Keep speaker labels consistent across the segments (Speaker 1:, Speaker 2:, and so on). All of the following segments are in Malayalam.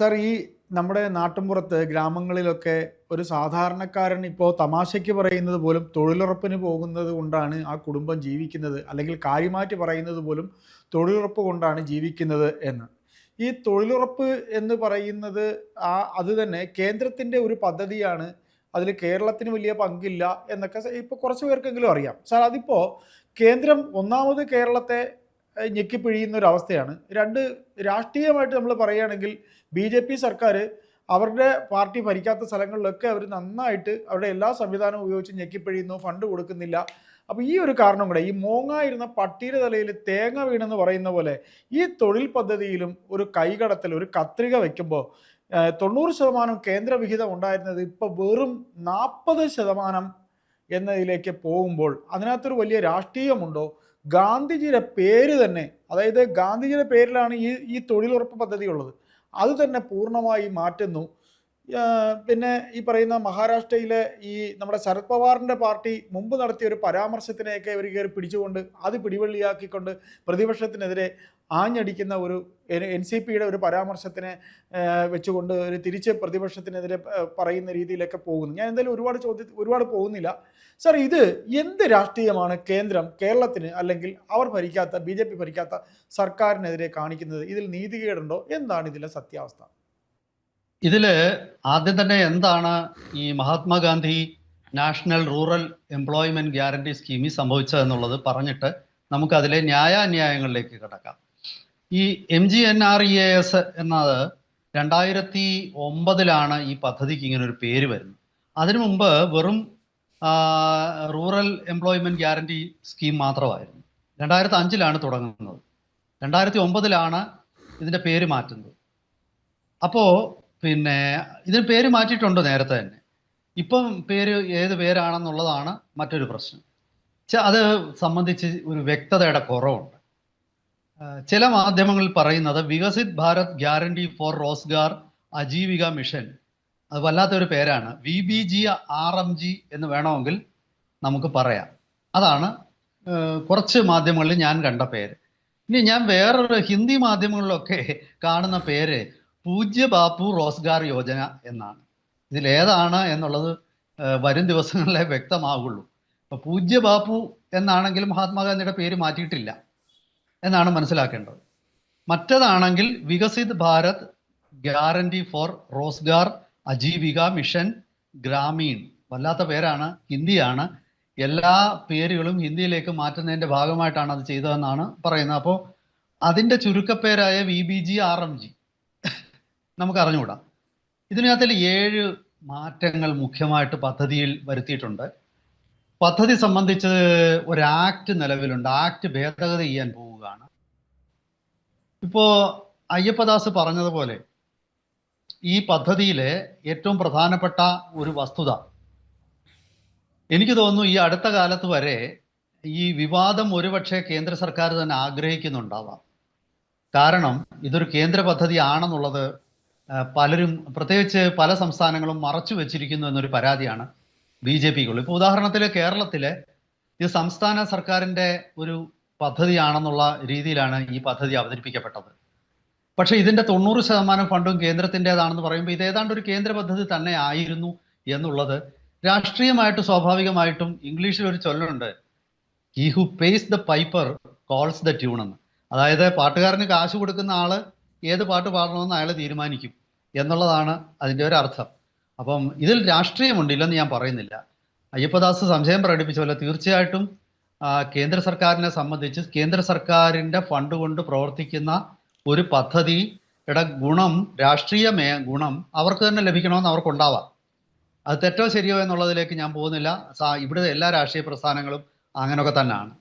Speaker 1: സർ, ഈ നമ്മുടെ നാട്ടിൻപുറത്ത് ഗ്രാമങ്ങളിലൊക്കെ ഒരു സാധാരണക്കാരൻ ഇപ്പോൾ തമാശയ്ക്ക് പറയുന്നത് പോലും തൊഴിലുറപ്പിന് പോകുന്നത് കൊണ്ടാണ് ആ കുടുംബം ജീവിക്കുന്നത്, അല്ലെങ്കിൽ കാര്യമാറ്റി പറയുന്നത് പോലും തൊഴിലുറപ്പ് കൊണ്ടാണ് ജീവിക്കുന്നത് എന്ന്. ഈ തൊഴിലുറപ്പ് എന്ന് പറയുന്നത് അത് തന്നെ കേന്ദ്രത്തിൻ്റെ ഒരു പദ്ധതിയാണ്. അതിൽ കേരളത്തിന് വലിയ പങ്കില്ല എന്നൊക്കെ ഇപ്പോൾ കുറച്ച് പേർക്കെങ്കിലും അറിയാം. സാർ, അതിപ്പോൾ കേന്ദ്രം ഒന്നാമത് കേരളത്തെ ഞെക്കിപ്പിഴിയുന്ന ഒരു അവസ്ഥയാണ്. രണ്ട്, രാഷ്ട്രീയമായിട്ട് നമ്മൾ പറയുകയാണെങ്കിൽ ബി.ജെ.പി. സർക്കാർ അവരുടെ പാർട്ടി ഭരിക്കാത്ത സ്ഥലങ്ങളിലൊക്കെ അവർ നന്നായിട്ട് അവരുടെ എല്ലാ സംവിധാനവും ഉപയോഗിച്ച് ഞെക്കിപ്പിഴിയുന്നു, ഫണ്ട് കൊടുക്കുന്നില്ല. അപ്പോൾ ഈ ഒരു കാരണം കൂടെ, ഈ മോങ്ങായിരുന്ന പട്ടിയുടെ തലയിൽ തേങ്ങ വീണെന്ന് പറയുന്ന പോലെ ഈ തൊഴിൽ പദ്ധതിയിലും ഒരു കൈകടത്തൽ, ഒരു കത്രിക വയ്ക്കുമ്പോൾ 90% കേന്ദ്ര വിഹിതം ഉണ്ടായിരുന്നത് ഇപ്പോൾ വെറും 40% എന്നതിലേക്ക് പോകുമ്പോൾ അതിനകത്തൊരു വലിയ രാഷ്ട്രീയമുണ്ടോ? ഗാന്ധിജിയുടെ പേര് തന്നെ, അതായത് ഗാന്ധിജിയുടെ പേരിലാണ് ഈ തൊഴിലുറപ്പ് പദ്ധതി ഉള്ളത്, അത് തന്നെ പൂർണ്ണമായി മാറ്റുന്നു. പിന്നെ ഈ പറയുന്ന മഹാരാഷ്ട്രയിലെ ഈ നമ്മുടെ ശരത് പവാറിൻ്റെ പാർട്ടി മുമ്പ് നടത്തിയ ഒരു പരാമർശത്തിനെയൊക്കെ ഇവർ കയറി പിടിച്ചുകൊണ്ട് അത് പിടിവള്ളിയാക്കിക്കൊണ്ട് പ്രതിപക്ഷത്തിനെതിരെ ആഞ്ഞടിക്കുന്ന ഒരു NCPയുടെ ഒരു പരാമർശത്തിനെ വെച്ചുകൊണ്ട് ഒരു തിരിച്ച് പ്രതിപക്ഷത്തിനെതിരെ പറയുന്ന രീതിയിലൊക്കെ പോകുന്നു. ഞാൻ എന്തായാലും ഒരുപാട് പോകുന്നില്ല. സർ, ഇത് എന്ത് രാഷ്ട്രീയമാണ് കേന്ദ്രം കേരളത്തിന്, അല്ലെങ്കിൽ അവർ ഭരിക്കാത്ത BJP ഭരിക്കാത്ത സർക്കാരിനെതിരെ കാണിക്കുന്നത്? ഇതിൽ നീതികേടുണ്ടോ? എന്താണ് ഇതിലെ സത്യാവസ്ഥ?
Speaker 2: ഇതില് ആദ്യം തന്നെ എന്താണ് ഈ Mahatma Gandhi national rural employment guarantee സ്കീമിൽ സംഭവിച്ചതെന്നുള്ളത് പറഞ്ഞിട്ട് നമുക്ക് അതിലെ ന്യായാന്യായങ്ങളിലേക്ക് കിടക്കാം. ഈ MGNREAS എന്നത് 2009 ഈ പദ്ധതിക്ക് ഇങ്ങനെ ഒരു പേര് വരുന്നത്. അതിനു മുമ്പ് വെറും റൂറൽ എംപ്ലോയ്മെന്റ് ഗ്യാരണ്ടി സ്കീം മാത്രമായിരുന്നു. 2005 തുടങ്ങുന്നത്. 2009 ഇതിന്റെ പേര് മാറ്റുന്നത്. അപ്പോൾ പിന്നെ ഇതിന് പേര് മാറ്റിയിട്ടുണ്ട് നേരത്തെ തന്നെ. ഇപ്പം ഏത് പേരാണെന്നുള്ളതാണ് മറ്റൊരു പ്രശ്നം. അത് സംബന്ധിച്ച് ഒരു വ്യക്തതയുടെ കുറവുണ്ട്. ചില മാധ്യമങ്ങളിൽ പറയുന്നത് Viksit Bharat guarantee for Rozgar Ajeevika mission, അത് വല്ലാത്തൊരു പേരാണ്. VBGRMG എന്ന് വേണമെങ്കിൽ നമുക്ക് പറയാം. അതാണ് കുറച്ച് മാധ്യമങ്ങളിൽ ഞാൻ കണ്ട പേര്. ഇനി ഞാൻ വേറൊരു ഹിന്ദി മാധ്യമങ്ങളിലൊക്കെ കാണുന്ന പേര് പൂജ്യ ബാപ്പു റോസ്ഗാർ യോജന എന്നാണ്. ഇതിലേതാണ് എന്നുള്ളത് വരും ദിവസങ്ങളിലെ വ്യക്തമാകുള്ളൂ. അപ്പോൾ പൂജ്യ ബാപ്പു എന്നാണെങ്കിലും മഹാത്മാഗാന്ധിയുടെ പേര് മാറ്റിയിട്ടില്ല എന്നാണ് മനസ്സിലാക്കേണ്ടത്. മറ്റതാണെങ്കിൽ Viksit Bharat guarantee for Rozgar Ajeevika mission Gramin, വല്ലാത്ത പേരാണ്, ഹിന്ദിയാണ്. എല്ലാ പേരുകളും ഹിന്ദിയിലേക്ക് മാറ്റുന്നതിൻ്റെ ഭാഗമായിട്ടാണ് അത് ചെയ്തതെന്നാണ് പറയുന്നത്. അപ്പോൾ അതിൻ്റെ ചുരുക്കപ്പേരായ VBGRMG നമുക്ക് അറിഞ്ഞുകൂടാ. ഇതിനകത്തിൽ 7 മാറ്റങ്ങൾ മുഖ്യമായിട്ട് പദ്ധതിയിൽ വരുത്തിയിട്ടുണ്ട്. പദ്ധതി സംബന്ധിച്ച് ഒരു ആക്ട് നിലവിലുണ്ട്. ആക്ട് ഭേദഗതി ചെയ്യാൻ പോവുകയാണ്. ഇപ്പോൾ അയ്യപ്പദാസ് പറഞ്ഞതുപോലെ ഈ പദ്ധതിയിലെ ഏറ്റവും പ്രധാനപ്പെട്ട ഒരു വസ്തുത, എനിക്ക് തോന്നുന്നു ഈ അടുത്ത കാലത്ത് വരെ ഈ വിവാദം ഒരുപക്ഷെ കേന്ദ്ര സർക്കാർ തന്നെ ആഗ്രഹിക്കുന്നുണ്ടാവാം. കാരണം ഇതൊരു കേന്ദ്ര പദ്ധതി ആണെന്നുള്ളത് പലരും, പ്രത്യേകിച്ച് പല സംസ്ഥാനങ്ങളും മറച്ചു വെച്ചിരിക്കുന്നു എന്നൊരു പരാതിയാണ് BJPക്കുള്ളൂ. ഇപ്പോൾ ഉദാഹരണത്തിൽ കേരളത്തിലെ ഇത് സംസ്ഥാന സർക്കാരിൻ്റെ ഒരു പദ്ധതിയാണെന്നുള്ള രീതിയിലാണ് ഈ പദ്ധതി അവതരിപ്പിക്കപ്പെട്ടത്. പക്ഷേ ഇതിൻ്റെ 90% ഫണ്ടും കേന്ദ്രത്തിൻ്റെതാണെന്ന് പറയുമ്പോൾ ഇത് ഏതാണ്ട് ഒരു കേന്ദ്ര പദ്ധതി തന്നെ ആയിരുന്നു എന്നുള്ളത് രാഷ്ട്രീയമായിട്ട് സ്വാഭാവികമായിട്ടും, ഇംഗ്ലീഷിൽ ഒരു ചൊല്ലുണ്ട്, he who pays the piper calls the tune എന്ന്. അതായത് പാട്ടുകാരന് കാശ് കൊടുക്കുന്ന ആള് ഏത് പാട്ട് പാടണമെന്ന് അയാൾ തീരുമാനിക്കും എന്നുള്ളതാണ് അതിൻ്റെ ഒരു അർത്ഥം. അപ്പം ഇതിൽ രാഷ്ട്രീയമുണ്ട്, ഇല്ലെന്ന് ഞാൻ പറയുന്നില്ല. അയ്യപ്പദാസ് സംശയം പ്രകടിപ്പിച്ച പോലെ തീർച്ചയായിട്ടും കേന്ദ്ര സർക്കാരിനെ സംബന്ധിച്ച് കേന്ദ്ര സർക്കാരിൻ്റെ ഫണ്ട് കൊണ്ട് പ്രവർത്തിക്കുന്ന ഒരു പദ്ധതിയുടെ ഗുണം, രാഷ്ട്രീയ ഗുണം അവർക്ക് തന്നെ ലഭിക്കണമെന്ന് അവർക്കുണ്ടാവാം. അത് തെറ്റോ ശരിയോ എന്നുള്ളതിലേക്ക് ഞാൻ പോകുന്നില്ല. ഇവിടെ എല്ലാ രാഷ്ട്രീയ പ്രസ്ഥാനങ്ങളും അങ്ങനെയൊക്കെ തന്നെയാണ്.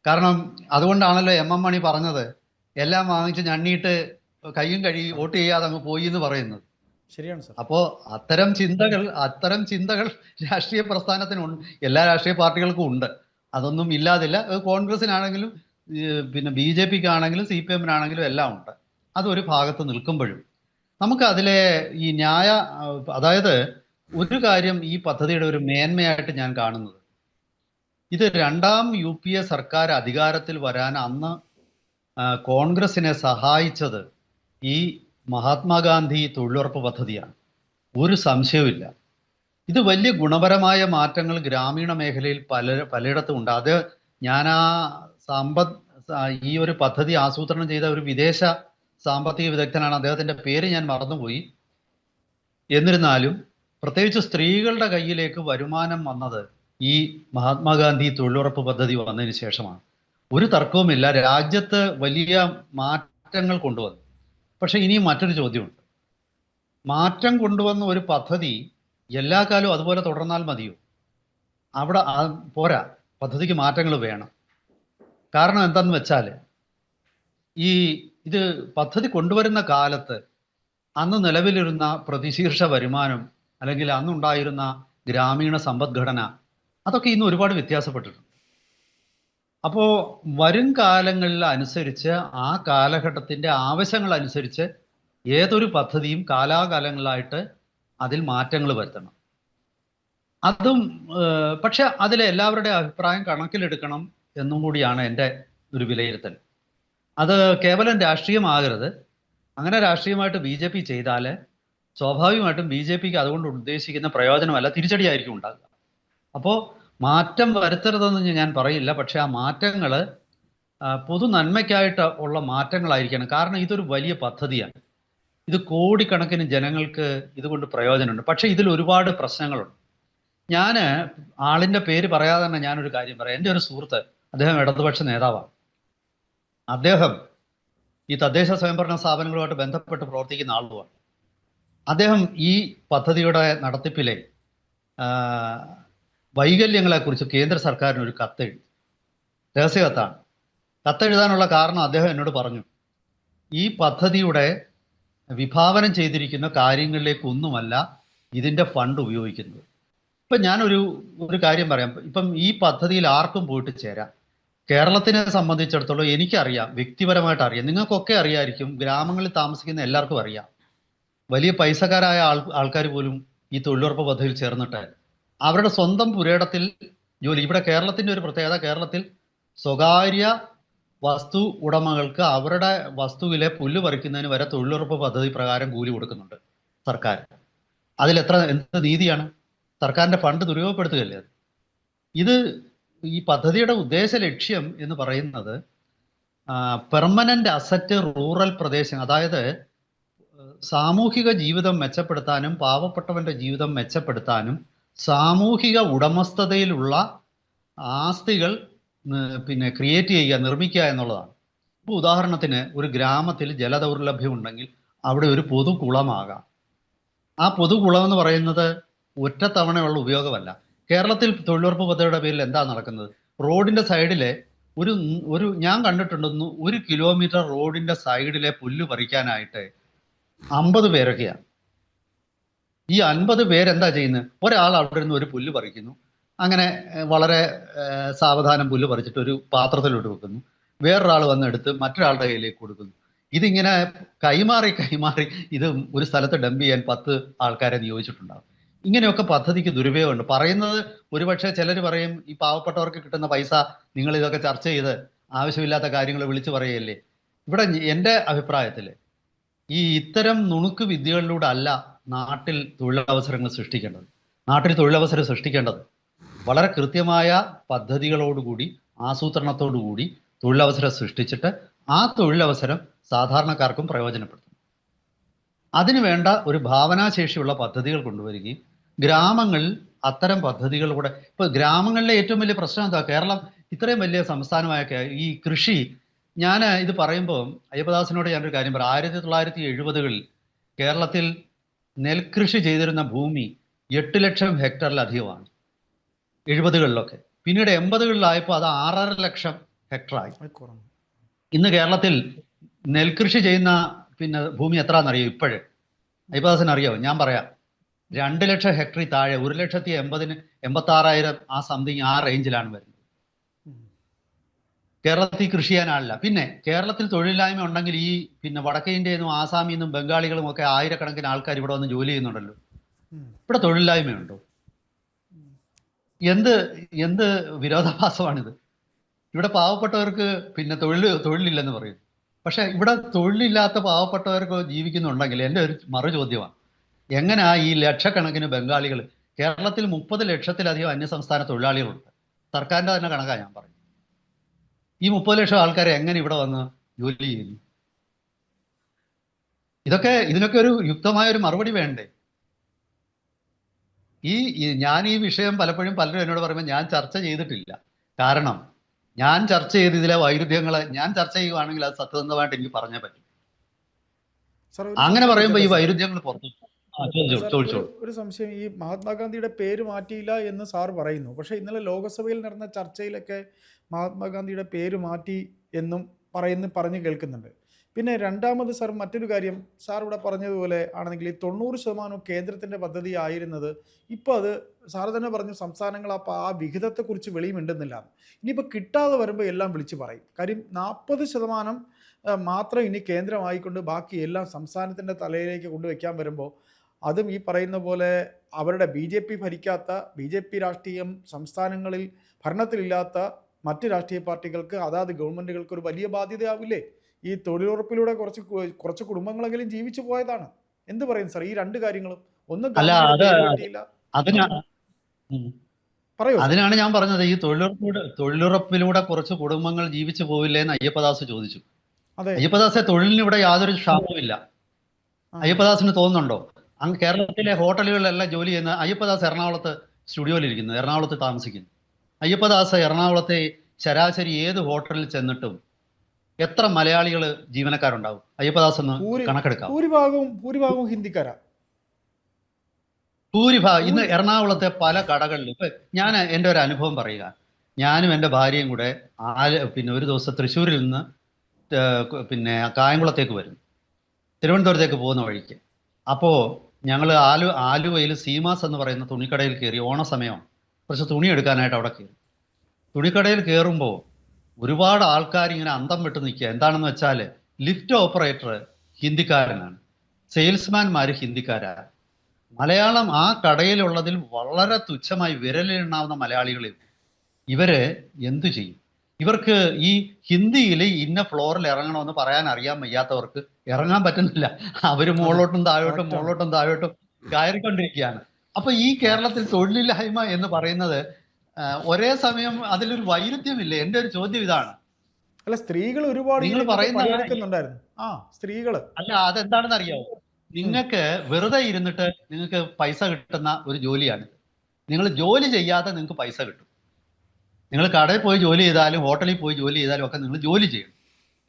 Speaker 2: കാരണം അതുകൊണ്ടാണല്ലോ MM മണി പറഞ്ഞത് എല്ലാം വാങ്ങിച്ച് ഞണ്ണിയിട്ട് കയ്യും കഴുകി വോട്ട് ചെയ്യാതെ അങ്ങ് പോയി എന്ന് പറയുന്നത്.
Speaker 1: ശരിയാണ് സർ.
Speaker 2: അപ്പോൾ അത്തരം ചിന്തകൾ രാഷ്ട്രീയ പ്രസ്ഥാനത്തിനുണ്ട്, എല്ലാ രാഷ്ട്രീയ പാർട്ടികൾക്കും ഉണ്ട്. അതൊന്നും ഇല്ലാതില്ല. കോൺഗ്രസിനാണെങ്കിലും പിന്നെ BJPക്കാണെങ്കിലും CPMനാണെങ്കിലും എല്ലാം ഉണ്ട്. അതൊരു ഭാഗത്ത് നിൽക്കുമ്പോഴും നമുക്ക് അതിലെ ഈ അതായത് ഒരു കാര്യം ഈ പദ്ധതിയുടെ ഒരു മേന്മയായിട്ട് ഞാൻ കാണുന്നത്, ഇത് 2ാം UPA സർക്കാർ അധികാരത്തിൽ വരാൻ അന്ന് കോൺഗ്രസിനെ സഹായിച്ചത് ഈ മഹാത്മാഗാന്ധി തൊഴിലുറപ്പ് പദ്ധതിയാണ്. ഒരു സംശയവുമില്ല. ഇത് വലിയ ഗുണപരമായ മാറ്റങ്ങൾ ഗ്രാമീണ മേഖലയിൽ പലയിടത്തും ഉണ്ട്. അത് ഞാൻ ഈ ഒരു പദ്ധതി ആസൂത്രണം ചെയ്ത ഒരു വിദേശ സാമ്പത്തിക വിദഗ്ധനാണ്, അദ്ദേഹത്തിന്റെ പേര് ഞാൻ മറന്നുപോയി. എന്നിരുന്നാലും പ്രത്യേകിച്ച് സ്ത്രീകളുടെ കയ്യിലേക്ക് വരുമാനം വന്നത് ഈ മഹാത്മാഗാന്ധി തൊഴിലുറപ്പ് പദ്ധതി വന്നതിന് ശേഷമാണ്. ഒരു തർക്കവുമില്ല, രാജ്യത്ത് വലിയ മാറ്റങ്ങൾ കൊണ്ടുവന്നു. പക്ഷെ ഇനിയും മറ്റൊരു ചോദ്യമുണ്ട്. മാറ്റം കൊണ്ടുവന്ന ഒരു പദ്ധതി എല്ലാ കാലവും അതുപോലെ തുടർന്നാൽ മതിയോ? അവിടെ പോരാ, പദ്ധതിക്ക് മാറ്റങ്ങൾ വേണം. കാരണം എന്താണെന്ന് വെച്ചാൽ, ഇത് പദ്ധതി കൊണ്ടുവരുന്ന കാലത്ത് അന്ന് നിലവിലിരുന്ന പ്രതിശീർഷ വരുമാനം അല്ലെങ്കിൽ അന്നുണ്ടായിരുന്ന ഗ്രാമീണ സമ്പദ്ഘടന അതൊക്കെ ഇന്ന് ഒരുപാട് വ്യത്യാസപ്പെട്ടിട്ടുണ്ട്. അപ്പോൾ വരും കാലങ്ങളിൽ അനുസരിച്ച് ആ കാലഘട്ടത്തിൻ്റെ ആവശ്യങ്ങൾ അനുസരിച്ച് ഏതൊരു പദ്ധതിയും കാലാകാലങ്ങളായിട്ട് അതിൽ മാറ്റങ്ങൾ വരുത്തണം. അതും പക്ഷെ അതിലെ എല്ലാവരുടെ അഭിപ്രായം കണക്കിലെടുക്കണം എന്നും കൂടിയാണ് എൻ്റെ ഒരു വിലയിരുത്തൽ. അത് കേവലം രാഷ്ട്രീയമാകരുത്. അങ്ങനെ രാഷ്ട്രീയമായിട്ട് BJP ചെയ്താൽ സ്വാഭാവികമായിട്ടും BJPക്ക് അതുകൊണ്ട് ഉദ്ദേശിക്കുന്ന പ്രയോജനമല്ല, തിരിച്ചടിയായിരിക്കും ഉണ്ടാകുക. അപ്പോൾ മാറ്റം വരുത്തരുതെന്ന് ഞാൻ പറയില്ല, പക്ഷെ ആ മാറ്റങ്ങൾ പൊതു നന്മയ്ക്കായിട്ട് ഉള്ള മാറ്റങ്ങളായിരിക്കണം. കാരണം ഇതൊരു വലിയ പദ്ധതിയാണ്. ഇത് കോടിക്കണക്കിന് ജനങ്ങൾക്ക് ഇതുകൊണ്ട് പ്രയോജനമുണ്ട്. പക്ഷെ ഇതിൽ ഒരുപാട് പ്രശ്നങ്ങളുണ്ട്. ഞാൻ ആളിൻ്റെ പേര് പറയാതെ തന്നെ ഞാനൊരു കാര്യം പറയാം. എൻ്റെ ഒരു സുഹൃത്ത്, അദ്ദേഹം ഇടതുപക്ഷ നേതാവാണ്. അദ്ദേഹം ഈ തദ്ദേശ സ്വയംഭരണ സ്ഥാപനങ്ങളുമായിട്ട് ബന്ധപ്പെട്ട് പ്രവർത്തിക്കുന്ന ആളുമാണ്. അദ്ദേഹം ഈ പദ്ധതിയുടെ നടത്തിപ്പിലെ വൈകല്യങ്ങളെക്കുറിച്ച് കേന്ദ്ര സർക്കാരിന് ഒരു കത്തെഴുതി. രഹസ്യ കത്താണ്. കത്തെഴുതാനുള്ള കാരണം അദ്ദേഹം എന്നോട് പറഞ്ഞു, ഈ പദ്ധതിയുടെ വിഭാവനം ചെയ്തിരിക്കുന്ന കാര്യങ്ങളിലേക്കൊന്നുമല്ല ഇതിൻ്റെ ഫണ്ട് ഉപയോഗിക്കുന്നത്. ഇപ്പം ഞാനൊരു കാര്യം പറയാം. ഇപ്പം ഈ പദ്ധതിയിൽ ആർക്കും പോയിട്ട് ചേരാം. കേരളത്തിനെ സംബന്ധിച്ചിടത്തോളം എനിക്കറിയാം, വ്യക്തിപരമായിട്ട് അറിയാം, നിങ്ങൾക്കൊക്കെ അറിയാമായിരിക്കും, ഗ്രാമങ്ങളിൽ താമസിക്കുന്ന എല്ലാവർക്കും അറിയാം. വലിയ പൈസക്കാരായ ആൾക്കാർ പോലും ഈ തൊഴിലുറപ്പ് പദ്ധതിയിൽ ചേർന്നിട്ട് അവരുടെ സ്വന്തം പുരയിടത്തിൽ ജോലി. ഇവിടെ കേരളത്തിൻ്റെ ഒരു പ്രത്യേകത, കേരളത്തിൽ സ്വകാര്യ വസ്തു ഉടമകൾക്ക് അവരുടെ വസ്തുവിലെ പുല്ല് പറിക്കുന്നതിന് വരെ തൊഴിലുറപ്പ് പദ്ധതി പ്രകാരം കൂലി കൊടുക്കുന്നുണ്ട് സർക്കാർ. എന്ത് നീതിയാണ്? സർക്കാരിൻ്റെ ഫണ്ട് ദുരുപയോഗപ്പെടുത്തുകയല്ലേ അത്. ഈ പദ്ധതിയുടെ ഉദ്ദേശ ലക്ഷ്യം എന്ന് പറയുന്നത് പെർമനന്റ് അസറ്റ് റൂറൽ പ്രദേശം, അതായത് സാമൂഹിക ജീവിതം മെച്ചപ്പെടുത്താനും പാവപ്പെട്ടവന്റെ ജീവിതം മെച്ചപ്പെടുത്താനും സാമൂഹിക ഉടമസ്ഥതയിലുള്ള ആസ്തികൾ ക്രിയേറ്റ് ചെയ്യുക, നിർമ്മിക്കുക എന്നുള്ളതാണ്. ഇപ്പോൾ ഉദാഹരണത്തിന് ഒരു ഗ്രാമത്തിൽ ജലദൗർലഭ്യം ഉണ്ടെങ്കിൽ അവിടെ ഒരു പൊതുകുളമാകാം. ആ പൊതുകുളം എന്ന് പറയുന്നത് ഒറ്റത്തവണയുള്ള ഉപയോഗമല്ല. കേരളത്തിൽ തൊഴിലുറപ്പ് പദ്ധതിയുടെ പേരിൽ എന്താ നടക്കുന്നത്? റോഡിന്റെ സൈഡിലെ ഞാൻ കണ്ടിട്ടുണ്ടെന്ന് 1 കിലോമീറ്റർ റോഡിന്റെ സൈഡിലെ പുല്ല് പറിക്കാനായിട്ട് 50 പേരൊക്കെയാണ്. ഈ 50 പേരെന്താ ചെയ്യുന്നത്? ഒരാൾ അവിടെ നിന്ന് ഒരു പുല്ല് പറിക്കുന്നു, അങ്ങനെ വളരെ സാവധാനം പുല്ല് പറിച്ചിട്ട് ഒരു പാത്രത്തിലോട്ട് വെക്കുന്നു. വേറൊരാൾ വന്നെടുത്ത് മറ്റൊരാളുടെ കയ്യിലേക്ക് കൊടുക്കുന്നു. ഇതിങ്ങനെ കൈമാറി ഇത് ഒരു സ്ഥലത്ത് ഡംപ് ചെയ്യാൻ 10 ആൾക്കാരെ നിയോഗിച്ചിട്ടുണ്ടാകും. ഇങ്ങനെയൊക്കെ പദ്ധതിക്ക് ദുരുപയോഗമുണ്ട്. പറയുന്നത് ഒരുപക്ഷെ ചിലർ പറയും, ഈ പാവപ്പെട്ടവർക്ക് കിട്ടുന്ന പൈസ നിങ്ങൾ ഇതൊക്കെ ചർച്ച ചെയ്ത് ആവശ്യമില്ലാത്ത കാര്യങ്ങൾ വിളിച്ചു പറയല്ലേ. ഇവിടെ എൻ്റെ അഭിപ്രായത്തിൽ ഇത്തരം നുണുക്ക് വിദ്യകളിലൂടെ അല്ല നാട്ടിൽ തൊഴിലവസരങ്ങൾ സൃഷ്ടിക്കേണ്ടത്. നാട്ടിൽ തൊഴിലവസരം സൃഷ്ടിക്കേണ്ടത് വളരെ കൃത്യമായ പദ്ധതികളോടുകൂടി ആസൂത്രണത്തോടുകൂടി തൊഴിലവസരം സൃഷ്ടിച്ചിട്ട് ആ തൊഴിലവസരം സാധാരണക്കാർക്കും പ്രയോജനപ്പെടുത്തും. അതിനു വേണ്ട ഒരു ഭാവനാശേഷിയുള്ള പദ്ധതികൾ കൊണ്ടുവരികയും ഗ്രാമങ്ങളിൽ അത്തരം പദ്ധതികളിലൂടെ, ഇപ്പോൾ ഗ്രാമങ്ങളിലെ ഏറ്റവും വലിയ പ്രശ്നം എന്താ? കേരളം ഇത്രയും വലിയ സംസ്ഥാനമായ ഈ കൃഷി, ഞാൻ ഇത് പറയുമ്പോൾ അയ്യപ്പദാസിനോട് ഞാനൊരു കാര്യം പറയാം. 1970-കളിൽ കേരളത്തിൽ നെൽകൃഷി ചെയ്തിരുന്ന ഭൂമി 8 ലക്ഷം ഹെക്ടറിലധികമാണ് 70-കളിലൊക്കെ. പിന്നീട് 80-കളിലായപ്പോൾ അത് 6.5 ലക്ഷം ഹെക്ടറായി. ഇന്ന് കേരളത്തിൽ നെൽകൃഷി ചെയ്യുന്ന ഭൂമി എത്രയാണെന്നറിയോ? ഇപ്പോഴ് അയ്യപ്പദാസിന് അറിയാമോ? ഞാൻ പറയാം, 2 ലക്ഷം ഹെക്ടറിൽ താഴെ, 1,80,86,000 ആ സംതിങ്, ആ റേഞ്ചിലാണ് വരുന്നത്. കേരളത്തിൽ കൃഷി ചെയ്യാനാളില്ല. പിന്നെ കേരളത്തിൽ തൊഴിലില്ലായ്മ ഉണ്ടെങ്കിൽ വടക്കേ ഇന്ത്യയിൽ നിന്നും ആസാമിൽ നിന്നും ബംഗാളികളും ഒക്കെ ആയിരക്കണക്കിന് ആൾക്കാർ ഇവിടെ വന്ന് ജോലി ചെയ്യുന്നുണ്ടല്ലോ. ഇവിടെ തൊഴിലില്ലായ്മയുണ്ടോ? എന്ത് വിരോധാഭാസമാണിത്? ഇവിടെ പാവപ്പെട്ടവർക്ക് തൊഴിലില്ലെന്ന് പറയും. പക്ഷെ ഇവിടെ തൊഴിലില്ലാത്ത പാവപ്പെട്ടവർക്ക് ജീവിക്കുന്നുണ്ടെങ്കിൽ എൻ്റെ ഒരു മറു ചോദ്യമാണ്, എങ്ങനെയാ ഈ ലക്ഷക്കണക്കിന് ബംഗാളികൾ, കേരളത്തിൽ 30 ലക്ഷത്തിലധികം അന്യസംസ്ഥാന തൊഴിലാളികളുണ്ട്, സർക്കാരിന്റെ തന്നെ കണക്കാ ഞാൻ പറയും. ഈ 30 ലക്ഷം ആൾക്കാരെ എങ്ങനെ ഇവിടെ വന്ന് ജോലി ചെയ്യുന്നു? ഇതിനൊക്കെ ഒരു യുക്തമായ ഒരു മറുപടി വേണ്ടേ? ഞാൻ ഈ വിഷയം പലപ്പോഴും പലരും എന്നോട് പറയുമ്പോൾ ഞാൻ ചർച്ച ചെയ്തിട്ടില്ല. കാരണം ഞാൻ ചർച്ച ചെയ്ത് ഇതിലെ വൈരുദ്ധ്യങ്ങളെ ഞാൻ ചർച്ച ചെയ്യുവാണെങ്കിൽ അത് സത്യസന്ധമായിട്ട് എനിക്ക് പറഞ്ഞേ പറ്റും.
Speaker 1: സാർ ഒരു
Speaker 2: അങ്ങനെ
Speaker 1: സംശയം
Speaker 2: പറയുമ്പോൾ ഈ
Speaker 1: ചോദിച്ചോട്ടെ സാർ?
Speaker 2: വൈരുദ്ധ്യങ്ങൾ പുറത്തു.
Speaker 1: സാർ
Speaker 2: ചോദിച്ചോളൂ.
Speaker 1: ഒരു സംശയം, ഈ മഹാത്മാഗാന്ധിയുടെ പേര് മാറ്റിയില്ല എന്ന് സാർ പറയുന്നു, പക്ഷേ ഇന്നലെ ലോകസഭയിൽ നടന്ന ചർച്ചയിലൊക്കെ മഹാത്മാഗാന്ധിയുടെ പേര് മാറ്റി എന്നും പറഞ്ഞു കേൾക്കുന്നുണ്ട്. പിന്നെ രണ്ടാമത് സാർ മറ്റൊരു കാര്യം, സാർ ഇവിടെ പറഞ്ഞതുപോലെ ആണെങ്കിൽ ഈ 90% കേന്ദ്രത്തിൻ്റെ പദ്ധതി ആയിരുന്നത് ഇപ്പോൾ അത് സാർ തന്നെ പറഞ്ഞു സംസ്ഥാനങ്ങൾ അപ്പോൾ ആ വിഹിതത്തെക്കുറിച്ച് വെളിയുമിണ്ടെന്നില്ല. ഇനിയിപ്പോൾ കിട്ടാതെ വരുമ്പോൾ എല്ലാം വിളിച്ച് പറയും. കാര്യം 40% മാത്രം ഇനി കേന്ദ്രമായിക്കൊണ്ട് ബാക്കി എല്ലാം സംസ്ഥാനത്തിൻ്റെ തലയിലേക്ക് കൊണ്ടുവയ്ക്കാൻ വരുമ്പോൾ അതും ഈ പറയുന്ന പോലെ അവരുടെ BJP ഭരിക്കാത്ത, BJP രാഷ്ട്രീയം സംസ്ഥാനങ്ങളിൽ ഭരണത്തിലില്ലാത്ത മറ്റ് രാഷ്ട്രീയ പാർട്ടികൾക്ക്, അതാത് ഗവൺമെൻറ്റുകൾക്ക് ഒരു വലിയ ബാധ്യതയാവില്ലേ? ഈ തൊഴിലുറപ്പിലൂടെ കുറച്ച് കുടുംബങ്ങളെങ്കിലും ജീവിച്ചു പോയതാണ്. എന്ത് പറയും സാർ ഈ രണ്ട് കാര്യങ്ങളും? ഒന്ന് പറയൂ.
Speaker 2: അതിനാണ് ഞാൻ പറഞ്ഞത്, ഈ തൊഴിലുറപ്പിലൂടെ കുറച്ച് കുടുംബങ്ങൾ ജീവിച്ചു പോവില്ലേന്ന് അയ്യപ്പദാസ് ചോദിച്ചു. അയ്യപ്പദാസെ, തൊഴിലിന് ഇവിടെ യാതൊരു ക്ഷാമവുമില്ല. അയ്യപ്പദാസിന് തോന്നുന്നുണ്ടോ? അങ്ങ് കേരളത്തിലെ ഹോട്ടലുകളിലെല്ലാം ജോലി ചെയ്യുന്ന അയ്യപ്പദാസ് എറണാകുളത്ത് സ്റ്റുഡിയോയിലിരിക്കുന്നു, എറണാകുളത്ത് താമസിക്കുന്നു. അയ്യപ്പദാസ് എറണാകുളത്തെ ശരാശരി ഏത് ഹോട്ടലിൽ ചെന്നിട്ടും എത്ര മലയാളികൾ ജീവനക്കാരുണ്ടാവും? അയ്യപ്പദാസ് ഒന്ന് കണക്കെടുക്കാം.
Speaker 1: ഭൂരിഭാഗവും ഹിന്ദിക്കാരാ.
Speaker 2: ഇന്ന് എറണാകുളത്തെ പല കടകളിലും ഇപ്പൊ ഞാൻ എൻ്റെ ഒരു അനുഭവം പറയുക. ഞാനും എൻ്റെ ഭാര്യയും കൂടെ ഒരു ദിവസം തൃശ്ശൂരിൽ നിന്ന് കായംകുളത്തേക്ക് വരും, തിരുവനന്തപുരത്തേക്ക് പോകുന്ന വഴിക്ക്. അപ്പോൾ ഞങ്ങൾ ആലുവയിൽ സീമാസ് എന്ന് പറയുന്ന തുണിക്കടയിൽ കയറി. ഓണസമയമാണ്, കുറച്ച് തുണി എടുക്കാനായിട്ട് അവിടെ കയറി. തുണിക്കടയിൽ കയറുമ്പോൾ ഒരുപാട് ആൾക്കാർ ഇങ്ങനെ അന്തം വിട്ട് നിൽക്കുക. എന്താണെന്ന് വെച്ചാൽ ലിഫ്റ്റ് ഓപ്പറേറ്റർ ഹിന്ദിക്കാരനാണ്, സെയിൽസ്മാൻമാർ ഹിന്ദിക്കാരാണ്. മലയാളം ആ കടയിലുള്ളതിൽ വളരെ തുച്ഛമായി വിരലിലെണ്ണാവുന്ന മലയാളികളിൽ ഇവര് എന്തു ചെയ്യും? ഇവർക്ക് ഈ ഹിന്ദിയിൽ ഇന്ന ഫ്ലോറിൽ ഇറങ്ങണമെന്ന് പറയാൻ അറിയാൻ വയ്യാത്തവർക്ക് ഇറങ്ങാൻ പറ്റുന്നില്ല. അവര് മുകളിലോട്ടും താഴോട്ടും കയറിക്കൊണ്ടിരിക്കുകയാണ്. അപ്പൊ ഈ കേരളത്തിൽ തൊഴിലില്ലായ്മ എന്ന് പറയുന്നത് ഒരേ സമയം അതിലൊരു വൈരുദ്ധ്യമില്ല. എൻ്റെ ഒരു ചോദ്യം ഇതാണ്.
Speaker 1: അല്ല, സ്ത്രീകൾ ഒരുപാട്
Speaker 2: നിങ്ങൾ
Speaker 1: പറയുന്നുണ്ടായിരുന്നു. സ്ത്രീകള്
Speaker 2: അല്ല, അതെന്താണെന്ന് അറിയാമോ? നിങ്ങൾക്ക് വെറുതെ ഇരുന്നിട്ട് നിങ്ങൾക്ക് പൈസ കിട്ടുന്ന ഒരു ജോലിയാണ്. നിങ്ങൾ ജോലി ചെയ്യാതെ നിങ്ങൾക്ക് പൈസ കിട്ടും. നിങ്ങൾ കടയിൽ പോയി ജോലി ചെയ്താലും ഹോട്ടലിൽ പോയി ജോലി ചെയ്താലും ഒക്കെ നിങ്ങൾ ജോലി ചെയ്യണം.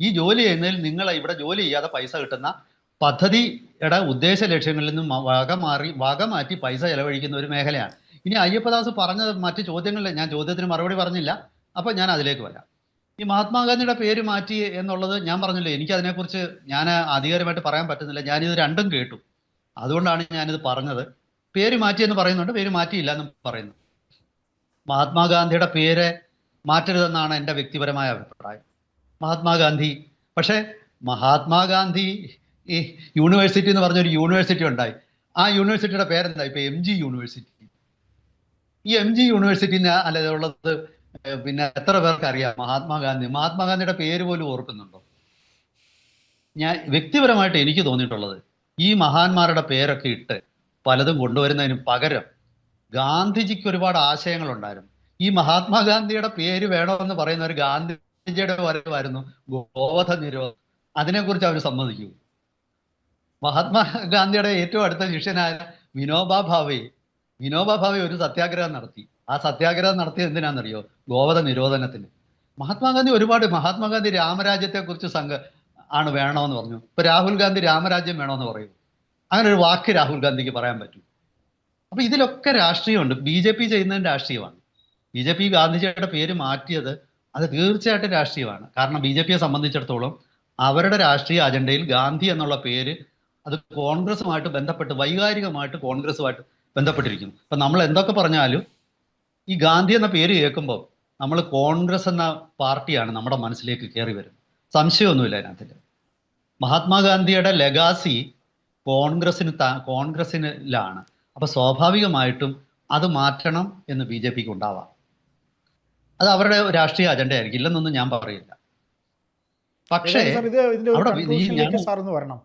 Speaker 2: ഈ ജോലി ചെയ്യുന്നതിൽ നിങ്ങൾ ഇവിടെ ജോലി ചെയ്യാതെ പൈസ കിട്ടുന്ന പദ്ധതിയുടെ ഉദ്ദേശ ലക്ഷ്യങ്ങളിൽ നിന്നും വകമാറ്റി പൈസ ചെലവഴിക്കുന്ന ഒരു മേഖലയാണ്. ഇനി അയ്യപ്പദാസ് പറഞ്ഞത് മറ്റു ചോദ്യങ്ങളിൽ ഞാൻ ചോദ്യത്തിന് മറുപടി പറഞ്ഞില്ല, അപ്പോൾ ഞാൻ അതിലേക്ക് വരാം. ഈ മഹാത്മാഗാന്ധിയുടെ പേര് മാറ്റി എന്നുള്ളത് ഞാൻ പറഞ്ഞില്ലേ, എനിക്ക് അതിനെക്കുറിച്ച് ഞാൻ ആധികാരികമായിട്ട് പറയാൻ പറ്റുന്നില്ല. ഞാനിത് രണ്ടും കേട്ടു, അതുകൊണ്ടാണ് ഞാനിത് പറഞ്ഞത്. പേര് മാറ്റി എന്ന് പറയുന്നുണ്ട്, പേര് മാറ്റിയില്ല എന്ന് പറയുന്നു. മഹാത്മാഗാന്ധിയുടെ പേര് മാറ്റരുതെന്നാണ് എൻ്റെ വ്യക്തിപരമായ അഭിപ്രായം. പക്ഷേ മഹാത്മാഗാന്ധി ഈ യൂണിവേഴ്സിറ്റി എന്ന് പറഞ്ഞൊരു യൂണിവേഴ്സിറ്റി ഉണ്ടായി. ആ യൂണിവേഴ്സിറ്റിയുടെ പേരെന്താ? ഇപ്പൊ MG യൂണിവേഴ്സിറ്റി. ഈ MG യൂണിവേഴ്സിറ്റിന് അല്ലാതെ ഉള്ളത് പിന്നെ എത്ര പേർക്ക് അറിയാം മഹാത്മാഗാന്ധിയുടെ പേര് പോലും ഓർക്കുന്നുണ്ടോ? ഞാൻ വ്യക്തിപരമായിട്ട് എനിക്ക് തോന്നിയിട്ടുള്ളത്, ഈ മഹാന്മാരുടെ പേരൊക്കെ ഇട്ട് പലതും കൊണ്ടുവരുന്നതിന് പകരം ഗാന്ധിജിക്ക് ഒരുപാട് ആശയങ്ങളുണ്ടായിരുന്നു. ഈ മഹാത്മാഗാന്ധിയുടെ പേര് വേണമെന്ന് പറയുന്ന ഒരു ഗാന്ധിജിയുടെ വരവായിരുന്നു ഗോവധ നിരോധം. അതിനെക്കുറിച്ച് അവർ സമ്മതിക്കൂ? മഹാത്മാഗാന്ധിയുടെ ഏറ്റവും അടുത്ത ശിഷ്യനായ വിനോബാ ഭാവെ ഒരു സത്യാഗ്രഹം നടത്തി. ആ സത്യാഗ്രഹം നടത്തിയത് എന്തിനാണെന്നറിയോ? ഗോവധ നിരോധനത്തിന്. മഹാത്മാഗാന്ധി രാമരാജ്യത്തെക്കുറിച്ച് ആണ് വേണമെന്ന് പറഞ്ഞു. ഇപ്പൊ രാഹുൽ ഗാന്ധി രാമരാജ്യം വേണമെന്ന് പറയൂ? അങ്ങനെ ഒരു വാക്ക് രാഹുൽ ഗാന്ധിക്ക് പറയാൻ പറ്റും? അപ്പൊ ഇതിലൊക്കെ രാഷ്ട്രീയമുണ്ട്. BJP ചെയ്യുന്നതിന് രാഷ്ട്രീയമാണ്. BJP ഗാന്ധിജിയുടെ പേര് മാറ്റിയത് അത് തീർച്ചയായിട്ടും രാഷ്ട്രീയമാണ്. കാരണം BJPയെ സംബന്ധിച്ചിടത്തോളം അവരുടെ രാഷ്ട്രീയ അജണ്ടയിൽ ഗാന്ധി എന്നുള്ള പേര് അത് കോൺഗ്രസുമായിട്ട് ബന്ധപ്പെട്ട്, വൈകാരികമായിട്ട് കോൺഗ്രസുമായിട്ട് ബന്ധപ്പെട്ടിരിക്കുന്നു. ഇപ്പൊ നമ്മൾ എന്തൊക്കെ പറഞ്ഞാലും ഈ ഗാന്ധി എന്ന പേര് കേൾക്കുമ്പോൾ നമ്മൾ കോൺഗ്രസ് എന്ന പാർട്ടിയാണ് നമ്മുടെ മനസ്സിലേക്ക് കയറി വരുന്നത്. സംശയമൊന്നുമില്ല അതിനകത്ത്. മഹാത്മാഗാന്ധിയുടെ ലെഗാസി കോൺഗ്രസിലാണ്. അപ്പൊ സ്വാഭാവികമായിട്ടും അത് മാറ്റണം എന്ന് BJPക്ക് ഉണ്ടാവാം. അത് അവരുടെ രാഷ്ട്രീയ അജണ്ട ആയിരിക്കും, ഇല്ലെന്നൊന്നും ഞാൻ പറയില്ല. പക്ഷേ
Speaker 1: സാർ ഇത് ഇതിന്റെ ഒരു
Speaker 2: അവിടെ ഞാൻ
Speaker 1: കൺക്ലൂഷനിലേക്ക് സാർ ഒന്ന് വരണം.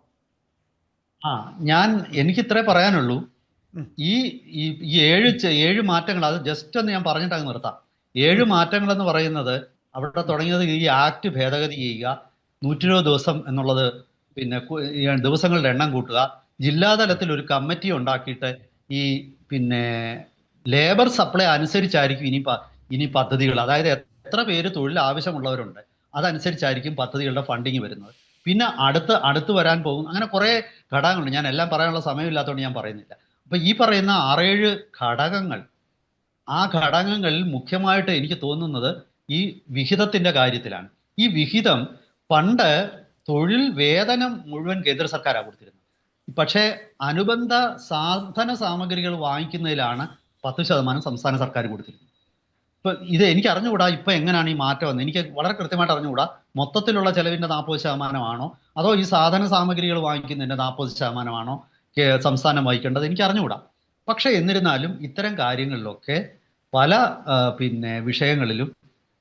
Speaker 2: ഞാൻ എനിക്ക് ഇത്രേ പറയാനുള്ളൂ.
Speaker 1: ഉം.
Speaker 2: ഈ ഈ ഈ 7 മാറ്റങ്ങൾ, അത് ജസ്റ്റ് ഒന്ന് ഞാൻ പറഞ്ഞിട്ട് അങ്ങ് നിർത്താം. 7 മാറ്റങ്ങൾ എന്ന് പറയുന്നത് അവിടെ തുടങ്ങിയത് ഈ ആക്ട് ഭേദഗതി ചെയ്യുക, 120 ദിവസം എന്നുള്ളത് പിന്നെ ഈ ദിവസങ്ങളുടെ എണ്ണം കൂട്ടുക, ജില്ലാതലത്തിൽ ഒരു കമ്മിറ്റി ഉണ്ടാക്കിയിട്ട് ഈ പിന്നെ ലേബർ സപ്ലൈ അനുസരിച്ചായിരിക്കും ഇനി പദ്ധതികൾ, അതായത് എത്ര പേര് തൊഴിൽ ആവശ്യമുള്ളവരുണ്ട് അതനുസരിച്ചായിരിക്കും പദ്ധതികളുടെ ഫണ്ടിങ് വരുന്നത്. പിന്നെ അടുത്ത് വരാൻ പോകും. അങ്ങനെ കുറേ ഘടകങ്ങളുണ്ട്. ഞാൻ എല്ലാം പറയാനുള്ള സമയമില്ലാത്തതുകൊണ്ട് ഞാൻ പറയുന്നില്ല. അപ്പൊ ഈ പറയുന്ന 6-7 ഘടകങ്ങൾ, ആ ഘടകങ്ങളിൽ മുഖ്യമായിട്ട് എനിക്ക് തോന്നുന്നത് ഈ വിഹിതത്തിന്റെ കാര്യത്തിലാണ്. ഈ വിഹിതം പണ്ട് തൊഴിൽ വേതനം മുഴുവൻ കേന്ദ്ര സർക്കാരാണ് കൊടുത്തിരുന്നത്. പക്ഷേ അനുബന്ധ സാധന സാമഗ്രികൾ വാങ്ങിക്കുന്നതിലാണ് 10% സംസ്ഥാന സർക്കാർ കൊടുത്തിരുന്നത്. ഇപ്പൊ ഇത് എനിക്ക് അറിഞ്ഞുകൂടാ ഇപ്പൊ എങ്ങനെയാണ് ഈ മാറ്റം വന്നത്. എനിക്ക് വളരെ കൃത്യമായിട്ട് അറിഞ്ഞുകൂടാ മൊത്തത്തിലുള്ള ചെലവിന്റെ 40% അതോ ഈ സാധന സാമഗ്രികൾ വാങ്ങിക്കുന്നതിന്റെ 40% സംസ്ഥാനം വഹിക്കേണ്ടത്, എനിക്ക് അറിഞ്ഞുകൂടാ. പക്ഷെ എന്നിരുന്നാലും ഇത്തരം കാര്യങ്ങളിലൊക്കെ പല പിന്നെ വിഷയങ്ങളിലും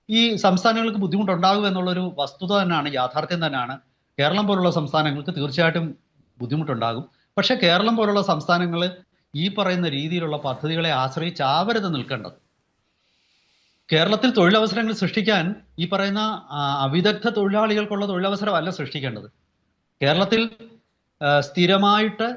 Speaker 2: ഈ സംസ്ഥാനങ്ങൾക്ക് ബുദ്ധിമുട്ടുണ്ടാകും എന്നുള്ളൊരു വസ്തുത തന്നെയാണ്, യാഥാർത്ഥ്യം തന്നെയാണ്. കേരളം പോലുള്ള സംസ്ഥാനങ്ങൾക്ക് തീർച്ചയായിട്ടും ബുദ്ധിമുട്ടുണ്ടാകും. പക്ഷെ കേരളം പോലുള്ള സംസ്ഥാനങ്ങൾ ഈ പറയുന്ന രീതിയിലുള്ള പദ്ധതികളെ ആശ്രയിച്ചാവരുത് നിൽക്കേണ്ടത്. കേരളത്തിൽ തൊഴിലവസരങ്ങൾ സൃഷ്ടിക്കാൻ ഈ പറയുന്ന അവിദഗ്ധ തൊഴിലാളികൾക്കുള്ള തൊഴിലവസരമല്ല സൃഷ്ടിക്കേണ്ടത്. കേരളത്തിൽ സ്ഥിരമായിട്ട്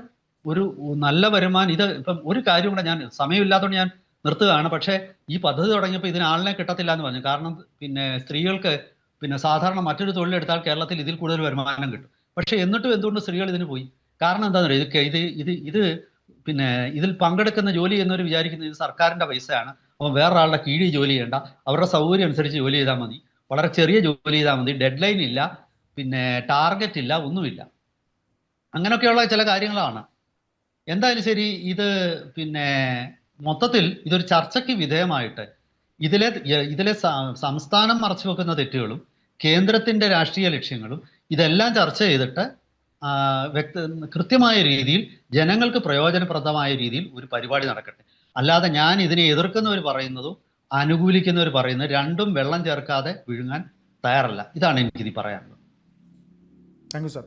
Speaker 2: ഒരു നല്ല വരുമാനം, ഇത് ഇപ്പം ഒരു കാര്യം കൂടെ, ഞാൻ സമയമില്ലാത്തതുകൊണ്ട് ഞാൻ നിർത്തുകയാണ്. പക്ഷേ ഈ പദ്ധതി തുടങ്ങിയപ്പോൾ ഇതിന് ആളിനെ കിട്ടത്തില്ല എന്ന് പറഞ്ഞു. കാരണം പിന്നെ സ്ത്രീകൾക്ക് പിന്നെ സാധാരണ മറ്റൊരു തൊഴിലെടുത്താൽ കേരളത്തിൽ ഇതിൽ കൂടുതൽ വരുമാനം കിട്ടും. പക്ഷെ എന്നിട്ടും എന്തുകൊണ്ട് സ്ത്രീകൾ ഇതിന് പോയി? കാരണം എന്താണെന്ന് അറിയാം, ഇത് പിന്നെ ഇതിൽ പങ്കെടുക്കുന്ന ജോലി എന്നവർ വിചാരിക്കുന്നത് ഇത് സർക്കാരിന്റെ പൈസയാണ്, അപ്പോൾ വേറൊരാളുടെ കീഴിൽ ജോലി ചെയ്യേണ്ട, അവരുടെ സൗകര്യം അനുസരിച്ച് ജോലി ചെയ്താൽ മതി, വളരെ ചെറിയ ജോലി ചെയ്താൽ മതി, ഡെഡ് ലൈൻ ഇല്ല, പിന്നെ ടാർഗറ്റ് ഇല്ല, ഒന്നുമില്ല. അങ്ങനെയൊക്കെയുള്ള ചില കാര്യങ്ങളാണ്. എന്തായാലും ശരി, ഇത് പിന്നെ മൊത്തത്തിൽ ഇതൊരു ചർച്ചയ്ക്ക് വിധേയമായിട്ട് ഇതിലെ സംസ്ഥാനം മറച്ചു വെക്കുന്ന തെറ്റുകളും കേന്ദ്രത്തിന്റെ രാഷ്ട്രീയ ലക്ഷ്യങ്ങളും ഇതെല്ലാം ചർച്ച ചെയ്തിട്ട് കൃത്യമായ രീതിയിൽ ജനങ്ങൾക്ക് പ്രയോജനപ്രദമായ രീതിയിൽ ഒരു പരിപാടി നടക്കട്ടെ. അല്ലാതെ ഞാൻ ഇതിനെ എതിർക്കുന്നവർ പറയുന്നതും അനുകൂലിക്കുന്നവർ പറയുന്നത് രണ്ടും വെള്ളം ചേർക്കാതെ വിഴുങ്ങാൻ തയ്യാറല്ല. ഇതാണ് എനിക്കിത് പറയാനുള്ളത്.
Speaker 1: Thank you sir.